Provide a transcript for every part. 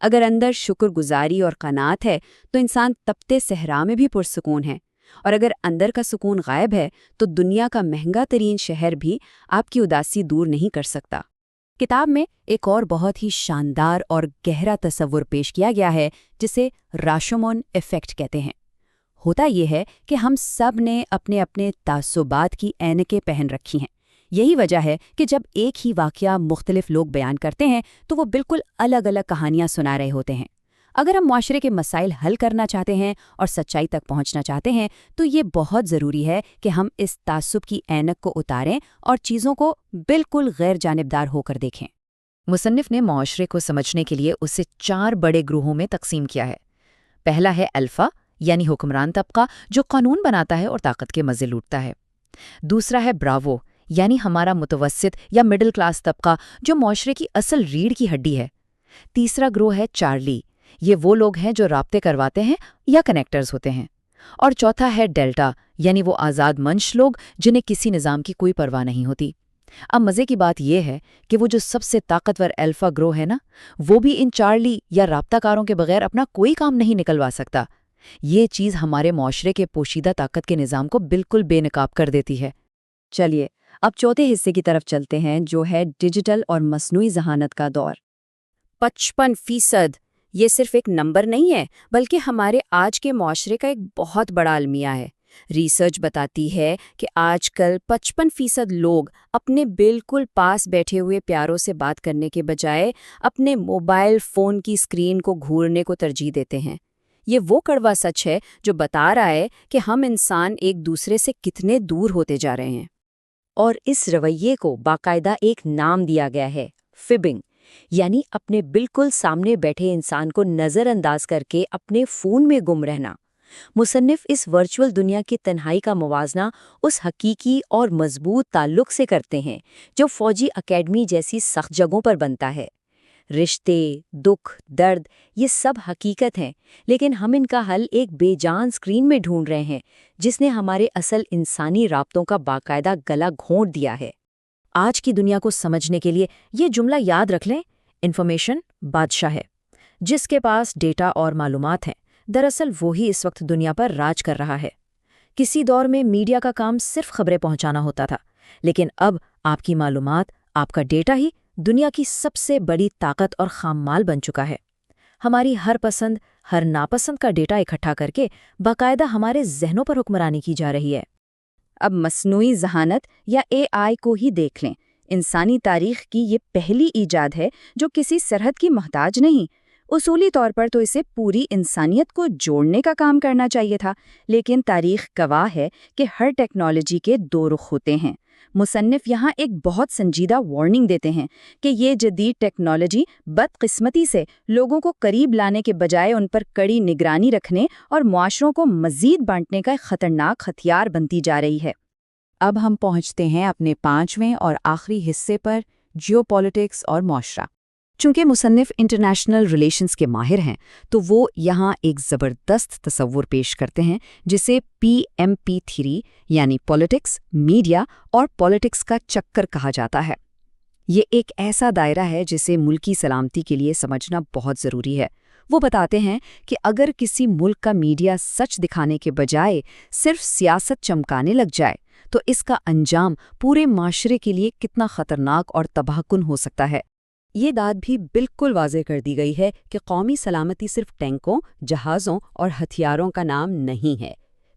اگر اندر شکر گزاری اور قناعت ہے تو انسان تپتے صحرا میں بھی پرسکون ہے، اور اگر اندر کا سکون غائب ہے تو دنیا کا مہنگا ترین شہر بھی آپ کی اداسی دور نہیں کر سکتا۔ کتاب میں ایک اور بہت ہی شاندار اور گہرا تصور پیش کیا گیا ہے جسے راشومون ایفیکٹ کہتے ہیں۔ ہوتا یہ ہے کہ ہم سب نے اپنے اپنے تعصبات کی اینکیں پہن رکھی ہیں۔ یہی وجہ ہے کہ جب ایک ہی واقعہ مختلف لوگ بیان کرتے ہیں تو وہ بالکل الگ الگ کہانیاں سنا رہے ہوتے ہیں۔ اگر ہم معاشرے کے مسائل حل کرنا چاہتے ہیں اور سچائی تک پہنچنا چاہتے ہیں تو یہ بہت ضروری ہے کہ ہم اس تعصب کی اینک کو اتاریں اور چیزوں کو بالکل غیر جانبدار ہو کر دیکھیں۔ مصنف نے معاشرے کو سمجھنے کے لیے اسے 4 بڑے گروہوں میں تقسیم کیا ہے۔ پہلا ہے الفا، یعنی حکمران طبقہ جو قانون بناتا ہے اور طاقت کے مزے لوٹتا ہے۔ دوسرا ہے براوو، یعنی ہمارا متوسط یا مڈل کلاس طبقہ جو معاشرے کی اصل ریڑھ کی ہڈی ہے۔ تیسرا گروہ ہے چارلی، یہ وہ لوگ ہیں جو رابطے کرواتے ہیں یا کنیکٹرز ہوتے ہیں۔ اور چوتھا ہے ڈیلٹا، یعنی وہ آزاد منش لوگ جنہیں کسی نظام کی کوئی پرواہ نہیں ہوتی۔ اب مزے کی بات یہ ہے کہ وہ جو سب سے طاقتور الفا گروہ ہے نا، وہ بھی ان چارلی یا رابطہ کاروں کے بغیر اپنا کوئی کام نہیں نکلوا سکتا۔ یہ چیز ہمارے معاشرے کے پوشیدہ طاقت کے نظام کو بالکل بے نقاب کر دیتی ہے۔ چلیے اب چوتھے حصے کی طرف چلتے ہیں جو ہے ڈیجیٹل اور مصنوعی ذہانت کا دور۔ 55% یہ صرف ایک نمبر نہیں ہے بلکہ ہمارے آج کے معاشرے کا ایک بہت بڑا المیہ ہے۔ ریسرچ بتاتی ہے کہ آج کل 55% لوگ اپنے بالکل پاس بیٹھے ہوئے پیاروں سے بات کرنے کے بجائے اپنے موبائل فون کی اسکرین کو گھورنے کو ترجیح دیتے ہیں۔ یہ وہ کڑوا سچ ہے جو بتا رہا ہے کہ ہم انسان ایک دوسرے سے کتنے دور ہوتے جا رہے ہیں۔ اور اس رویے کو باقاعدہ ایک نام دیا گیا ہے، فبنگ، یعنی اپنے بالکل سامنے بیٹھے انسان کو نظر انداز کر کے اپنے فون میں گم رہنا۔ مصنف اس ورچوئل دنیا کی تنہائی کا موازنہ اس حقیقی اور مضبوط تعلق سے کرتے ہیں جو فوجی اکیڈمی جیسی سخت جگہوں پر بنتا ہے۔ رشتے، دکھ، درد، یہ سب حقیقت ہیں، لیکن ہم ان کا حل ایک بے جان اسکرین میں ڈھونڈ رہے ہیں جس نے ہمارے اصل انسانی رابطوں کا باقاعدہ گلا گھونٹ دیا ہے۔ آج کی دنیا کو سمجھنے کے لیے یہ جملہ یاد رکھ لیں، انفارمیشن بادشاہ ہے۔ جس کے پاس ڈیٹا اور معلومات ہیں، دراصل وہی اس وقت دنیا پر راج کر رہا ہے۔ کسی دور میں میڈیا کا کام صرف خبریں پہنچانا ہوتا تھا، لیکن اب آپ کی معلومات، آپ کا ڈیٹا ہی دنیا کی سب سے بڑی طاقت اور خام مال بن چکا ہے۔ ہماری ہر پسند، ہر ناپسند کا ڈیٹا اکٹھا کر کے باقاعدہ ہمارے ذہنوں پر حکمرانی کی جا رہی ہے۔ اب مصنوعی ذہانت یا AI کو ہی دیکھ لیں۔ انسانی تاریخ کی یہ پہلی ایجاد ہے جو کسی سرحد کی محتاج نہیں۔ اصولی طور پر تو اسے پوری انسانیت کو جوڑنے کا کام کرنا چاہیے تھا، لیکن تاریخ گواہ ہے کہ ہر ٹیکنالوجی کے 2 رخ ہوتے ہیں۔ مصنف یہاں ایک بہت سنجیدہ وارننگ دیتے ہیں کہ یہ جدید ٹیکنالوجی بدقسمتی سے لوگوں کو قریب لانے کے بجائے ان پر کڑی نگرانی رکھنے اور معاشروں کو مزید بانٹنے کا ایک خطرناک ہتھیار بنتی جا رہی ہے۔ اب ہم پہنچتے ہیں اپنے 5ویں اور آخری حصے پر، جیو پالیٹکس اور معاشرہ۔ چونکہ مصنف انٹرنیشنل ریلیشنز کے ماہر ہیں تو وہ یہاں ایک زبردست تصور پیش کرتے ہیں جسے PMP3 یعنی پالیٹکس، میڈیا اور پالیٹکس کا چکر کہا جاتا ہے۔ یہ ایک ایسا دائرہ ہے جسے ملکی سلامتی کے لیے سمجھنا بہت ضروری ہے۔ وہ بتاتے ہیں کہ اگر کسی ملک کا میڈیا سچ دکھانے کے بجائے صرف سیاست چمکانے لگ جائے تو اس کا انجام پورے معاشرے کے لیے کتنا خطرناک اور تباہ کن ہو سکتا ہے۔ یہ بات بھی بالکل واضح کر دی گئی ہے کہ قومی سلامتی صرف ٹینکوں، جہازوں اور ہتھیاروں کا نام نہیں ہے۔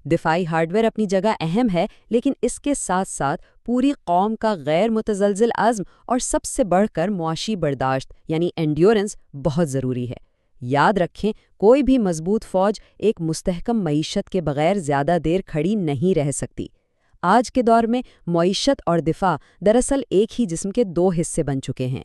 دفاعی ہارڈ ویئر اپنی جگہ اہم ہے، لیکن اس کے ساتھ ساتھ پوری قوم کا غیر متزلزل عزم اور سب سے بڑھ کر معاشی برداشت یعنی انڈیورنس بہت ضروری ہے۔ یاد رکھیں، کوئی بھی مضبوط فوج ایک مستحکم معیشت کے بغیر زیادہ دیر کھڑی نہیں رہ سکتی۔ آج کے دور میں معیشت اور دفاع دراصل ایک ہی جسم کے 2 حصے بن چکے ہیں۔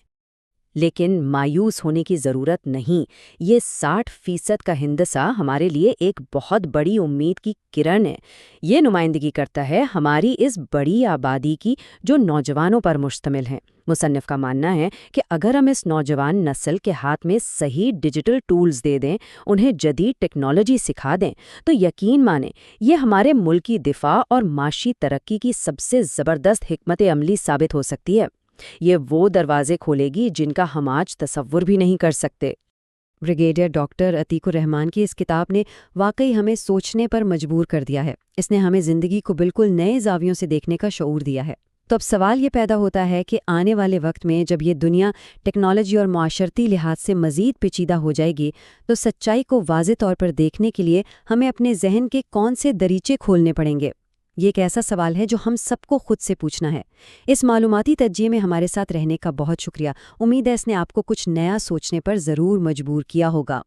لیکن مایوس ہونے کی ضرورت نہیں، یہ 60% کا ہندسہ ہمارے لیے ایک بہت بڑی امید کی کرن ہے۔ یہ نمائندگی کرتا ہے ہماری اس بڑی آبادی کی جو نوجوانوں پر مشتمل ہے۔ مصنف کا ماننا ہے کہ اگر ہم اس نوجوان نسل کے ہاتھ میں صحیح ڈیجیٹل ٹولز دے دیں، انہیں جدید ٹیکنالوجی سکھا دیں، تو یقین مانیں یہ ہمارے ملک کی دفاع اور معاشی ترقی کی سب سے زبردست حکمت عملی ثابت ہو سکتی ہے۔ یہ وہ دروازے کھولے گی جن کا ہم آج تصور بھی نہیں کر سکتے۔ بریگیڈیئر ڈاکٹر عتیق الرحمان کی اس کتاب نے واقعی ہمیں سوچنے پر مجبور کر دیا ہے۔ اس نے ہمیں زندگی کو بالکل نئے زاویوں سے دیکھنے کا شعور دیا ہے۔ تو اب سوال یہ پیدا ہوتا ہے کہ آنے والے وقت میں جب یہ دنیا ٹیکنالوجی اور معاشرتی لحاظ سے مزید پیچیدہ ہو جائے گی تو سچائی کو واضح طور پر دیکھنے کے لیے ہمیں اپنے ذہن کے کون سے دریچے کھولنے پڑیں گے؟ یہ ایک ایسا سوال ہے جو ہم سب کو خود سے پوچھنا ہے۔ اس معلوماتی تجزیے میں ہمارے ساتھ رہنے کا بہت شکریہ۔ امید ہے اس نے آپ کو کچھ نیا سوچنے پر ضرور مجبور کیا ہوگا۔